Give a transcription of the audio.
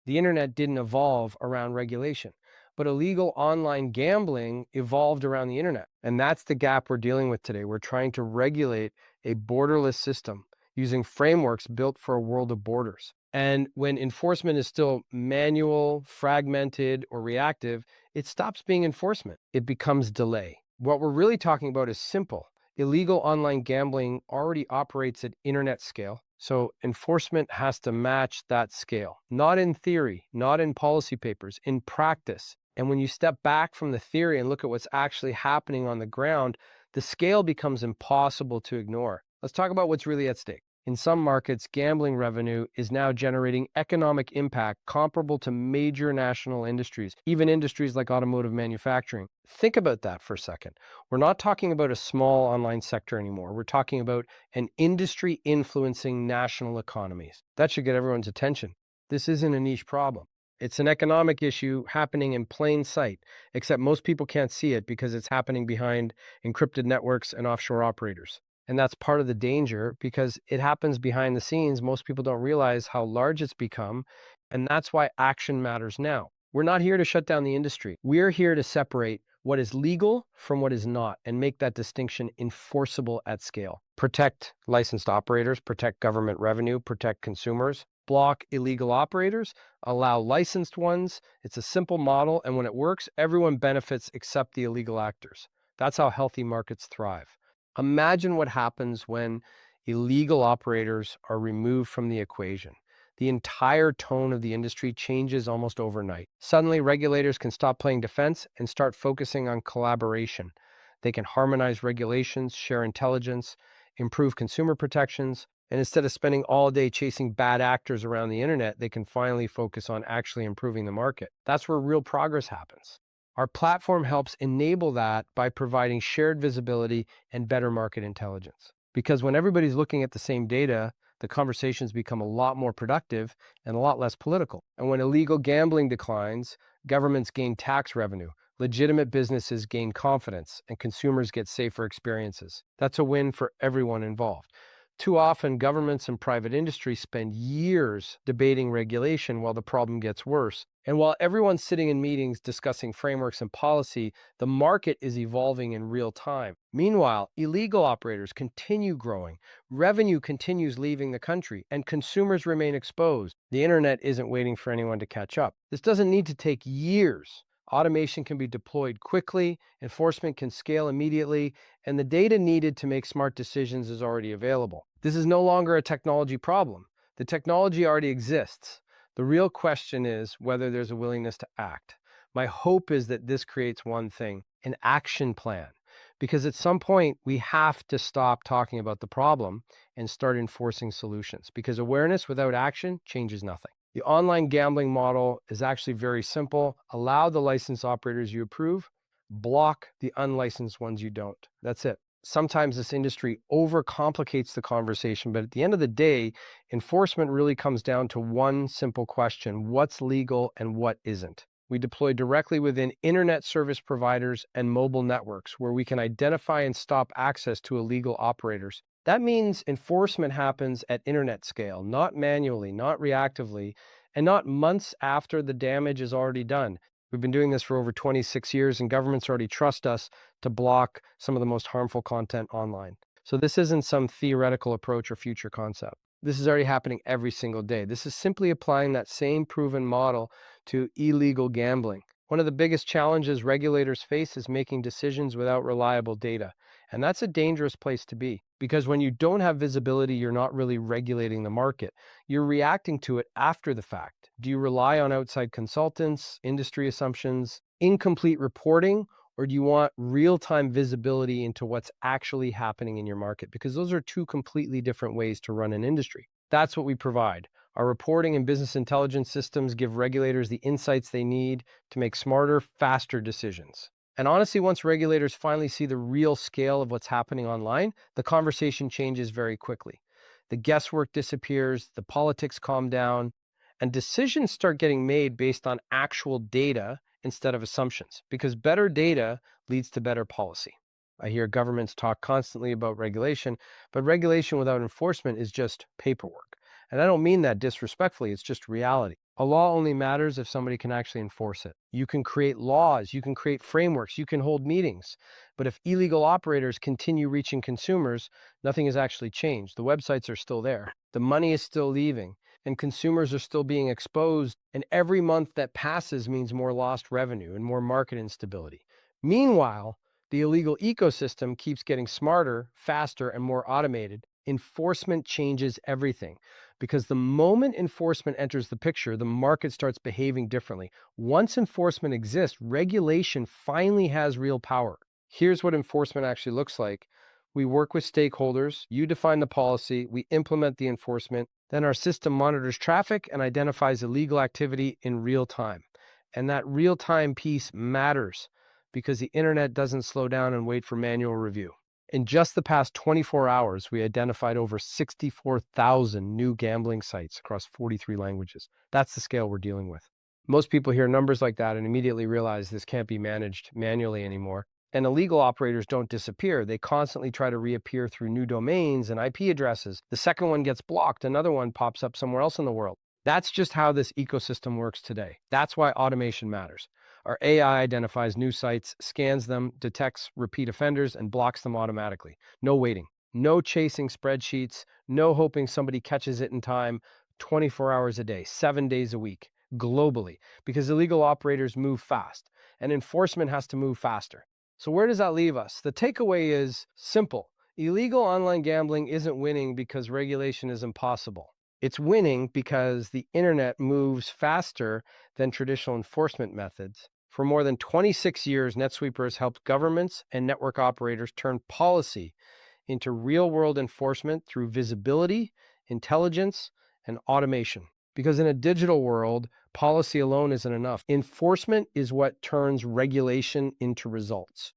The internet didn't evolve around regulation, but illegal online gambling evolved around the internet. And that's the gap we're dealing with today. We're trying to regulate a borderless system using frameworks built for a world of borders. And when enforcement is still manual, fragmented, or reactive, it stops being enforcement. It becomes delay. What we're really talking about is simple. Illegal online gambling already operates at internet scale, so enforcement has to match that scale. Not in theory, not in policy papers, in practice. And when you step back from the theory and look at what's actually happening on the ground, the scale becomes impossible to ignore. Let's talk about what's really at stake. In some markets, gambling revenue is now generating economic impact comparable to major national industries, even industries like automotive manufacturing. Think about that for a second. We're not talking about a small online sector anymore. We're talking about an industry influencing national economies. That should get everyone's attention. This isn't a niche problem. It's an economic issue happening in plain sight, except most people can't see it because it's happening behind encrypted networks and offshore operators. And that's part of the danger because it happens behind the scenes. Most people don't realize how large it's become. And that's why action matters now. We're not here to shut down the industry. We're here to separate what is legal from what is not and make that distinction enforceable at scale. Protect licensed operators, protect government revenue, protect consumers, block illegal operators, allow licensed ones. It's a simple model. And when it works, everyone benefits except the illegal actors. That's how healthy markets thrive. Imagine what happens when illegal operators are removed from the equation. The entire tone of the industry changes almost overnight. Suddenly, regulators can stop playing defense and start focusing on collaboration. They can harmonize regulations, share intelligence, improve consumer protections, and instead of spending all day chasing bad actors around the internet, they can finally focus on actually improving the market. That's where real progress happens. Our platform helps enable that by providing shared visibility and better market intelligence. Because when everybody's looking at the same data, the conversations become a lot more productive and a lot less political. And when illegal gambling declines, governments gain tax revenue, legitimate businesses gain confidence, and consumers get safer experiences. That's a win for everyone involved. Too often, governments and private industry spend years debating regulation while the problem gets worse. And while everyone's sitting in meetings discussing frameworks and policy, the market is evolving in real time. Meanwhile, illegal operators continue growing, revenue continues leaving the country, and consumers remain exposed. The internet isn't waiting for anyone to catch up. This doesn't need to take years. Automation can be deployed quickly, enforcement can scale immediately, and the data needed to make smart decisions is already available. This is no longer a technology problem. The technology already exists. The real question is whether there's a willingness to act. My hope is that this creates one thing, an action plan. Because at some point, we have to stop talking about the problem and start enforcing solutions. Because awareness without action changes nothing. The online gambling model is actually very simple. Allow the licensed operators you approve, block the unlicensed ones you don't. That's it. Sometimes this industry overcomplicates the conversation, but at the end of the day, enforcement really comes down to one simple question: what's legal and what isn't? We deploy directly within internet service providers and mobile networks where we can identify and stop access to illegal operators. That means enforcement happens at internet scale, not manually, not reactively, and not months after the damage is already done. We've been doing this for over 26 years, and governments already trust us to block some of the most harmful content online. So this isn't some theoretical approach or future concept. This is already happening every single day. This is simply applying that same proven model to illegal gambling. One of the biggest challenges regulators face is making decisions without reliable data. And that's a dangerous place to be because when you don't have visibility, you're not really regulating the market. You're reacting to it after the fact. Do you rely on outside consultants, industry assumptions, incomplete reporting, or do you want real-time visibility into what's actually happening in your market? Because those are two completely different ways to run an industry. That's what we provide. Our reporting and business intelligence systems give regulators the insights they need to make smarter, faster decisions. And honestly, once regulators finally see the real scale of what's happening online, the conversation changes very quickly. The guesswork disappears, the politics calm down, and decisions start getting made based on actual data instead of assumptions, because better data leads to better policy. I hear governments talk constantly about regulation, but regulation without enforcement is just paperwork. And I don't mean that disrespectfully, it's just reality. A law only matters if somebody can actually enforce it. You can create laws, you can create frameworks, you can hold meetings. But if illegal operators continue reaching consumers, nothing has actually changed. The websites are still there, the money is still leaving, and consumers are still being exposed. And every month that passes means more lost revenue and more market instability. Meanwhile, the illegal ecosystem keeps getting smarter, faster, and more automated. Enforcement changes everything. Because the moment enforcement enters the picture, the market starts behaving differently. Once enforcement exists, regulation finally has real power. Here's what enforcement actually looks like. We work with stakeholders, you define the policy, we implement the enforcement, then our system monitors traffic and identifies illegal activity in real time. And that real time piece matters because the internet doesn't slow down and wait for manual review. In just the past 24 hours, we identified over 64,000 new gambling sites across 43 languages. That's the scale we're dealing with. Most people hear numbers like that and immediately realize this can't be managed manually anymore. And illegal operators don't disappear. They constantly try to reappear through new domains and IP addresses. The second one gets blocked, another one pops up somewhere else in the world. That's just how this ecosystem works today. That's why automation matters. Our AI identifies new sites, scans them, detects repeat offenders, and blocks them automatically. No waiting, no chasing spreadsheets, no hoping somebody catches it in time, 24 hours a day, 7 days a week, globally, because illegal operators move fast and enforcement has to move faster. So, where does that leave us? The takeaway is simple. Illegal online gambling isn't winning because regulation is impossible. It's winning because the internet moves faster than traditional enforcement methods. For more than 26 years, NetSweeper helped governments and network operators turn policy into real-world enforcement through visibility, intelligence, and automation. Because in a digital world, policy alone isn't enough. Enforcement is what turns regulation into results.